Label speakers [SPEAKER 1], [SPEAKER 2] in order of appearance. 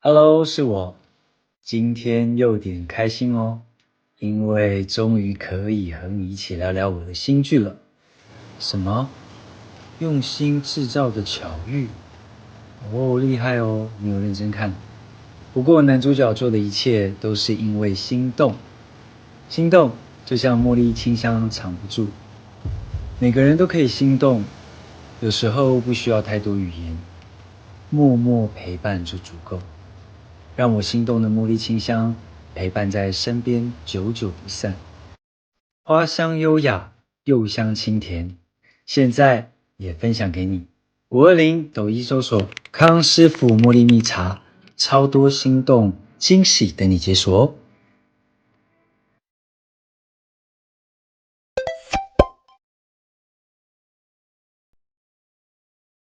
[SPEAKER 1] Hello，是我。今天又点开心哦，因为终于可以和你一起聊聊我的新剧了。什么？用心制造的巧遇？哦，厉害哦，你有认真看。不过男主角做的一切都是因为心动，心动就像茉莉清香藏不住。每个人都可以心动，有时候不需要太多语言，默默陪伴就足够。让我心动的茉莉清香陪伴在身边，久久不散。花香优雅，柚香清甜，现在也分享给你。520抖音搜索康师傅茉莉蜜茶，超多心动惊喜等你解锁哦。